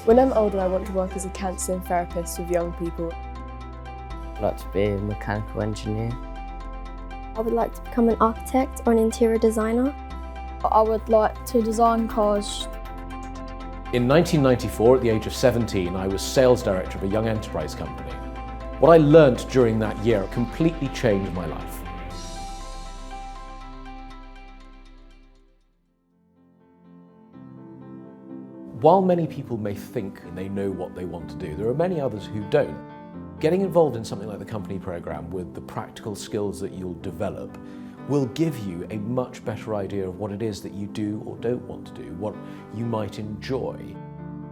When I'm older, I want to work as a counselling therapist with young people. I'd like to be a mechanical engineer. I would like to become an architect or an interior designer. I would like to design cars. In 1994, at the age of 17, I was sales director of a young enterprise company. What I learnt during that year completely changed my life. While many people may think they know what they want to do, there are many others who don't. Getting involved in something like the company programme with the practical skills that you'll develop will give you a much better idea of what it is that you do or don't want to do, what you might enjoy.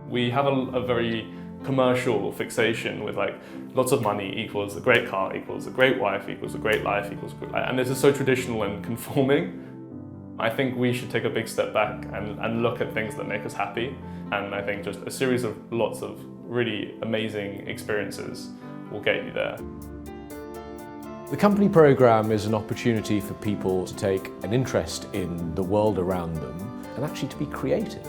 We have a very commercial fixation with like lots of money equals a great car equals a great wife equals a great life equals and this is so traditional and conforming. I think we should take a big step back and look at things that make us happy, and I think just a series of lots of really amazing experiences will get you there. The company programme is an opportunity for people to take an interest in the world around them and actually to be creative.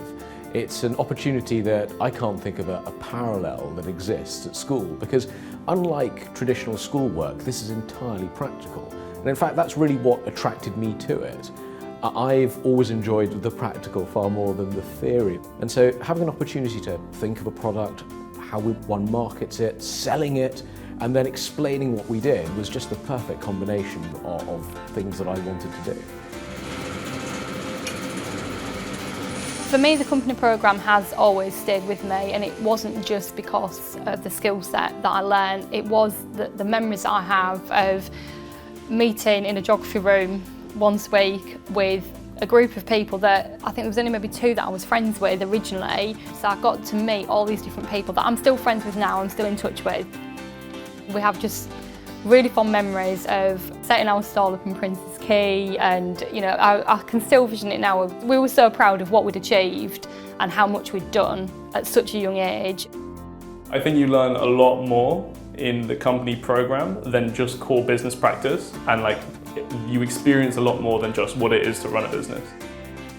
It's an opportunity that I can't think of a parallel that exists at school, because unlike traditional schoolwork, this is entirely practical. And in fact, that's really what attracted me to it. I've always enjoyed the practical far more than the theory. And so having an opportunity to think of a product, how one markets it, selling it, and then explaining what we did was just the perfect combination of things that I wanted to do. For me, the company programme has always stayed with me, and it wasn't just because of the skill set that I learned. It was the memories that I have of meeting in a geography room once a week with a group of people that I think there was only maybe 2 that I was friends with originally. So I got to meet all these different people that I'm still friends with now, I'm still in touch with. We have just really fond memories of setting our stall up in Prince's Quay, and you know, I can still vision it now. We were so proud of what we'd achieved and how much we'd done at such a young age. I think you learn a lot more in the company programme than just core business practice, and like you experience a lot more than just what it is to run a business.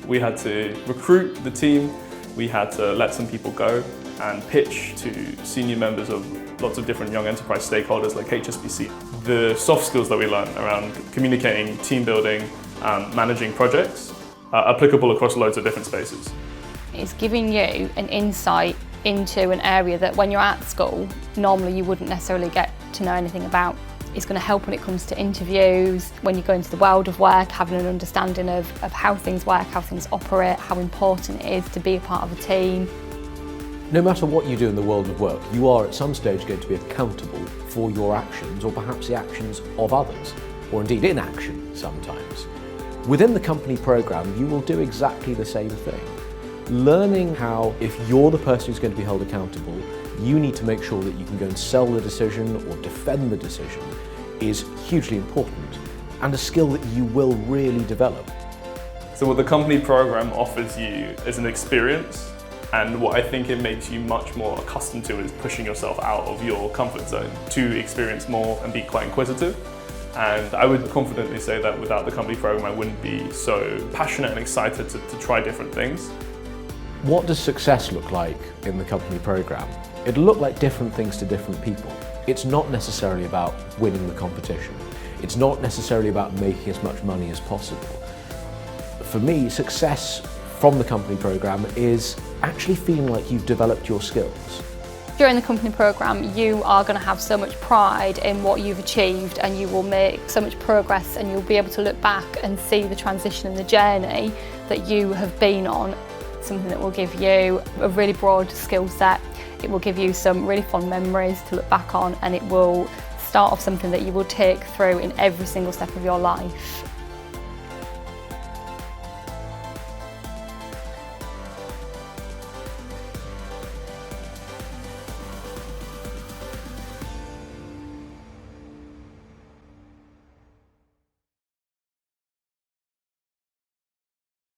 We had to recruit the team, we had to let some people go and pitch to senior members of lots of different young enterprise stakeholders like HSBC. The soft skills that we learned around communicating, team building, managing projects are applicable across loads of different spaces. It's giving you an insight into an area that when you're at school, normally you wouldn't necessarily get to know anything about. It's going to help when it comes to interviews, when you go into the world of work, having an understanding of how things work, how things operate, how important it is to be a part of a team. No matter what you do in the world of work, you are at some stage going to be accountable for your actions, or perhaps the actions of others, or indeed inaction sometimes. Within the company programme, you will do exactly the same thing. Learning how, if you're the person who's going to be held accountable, you need to make sure that you can go and sell the decision or defend the decision is hugely important, and a skill that you will really develop. So what the company programme offers you is an experience, and what I think it makes you much more accustomed to is pushing yourself out of your comfort zone to experience more and be quite inquisitive. And I would confidently say that without the company programme, I wouldn't be so passionate and excited to try different things. What does success look like in the company programme? It'll look like different things to different people. It's not necessarily about winning the competition. It's not necessarily about making as much money as possible. For me, success from the company programme is actually feeling like you've developed your skills. During the company programme, you are going to have so much pride in what you've achieved, and you will make so much progress, and you'll be able to look back and see the transition and the journey that you have been on. Something that will give you a really broad skill set. It will give you some really fond memories to look back on, and it will start off something that you will take through in every single step of your life.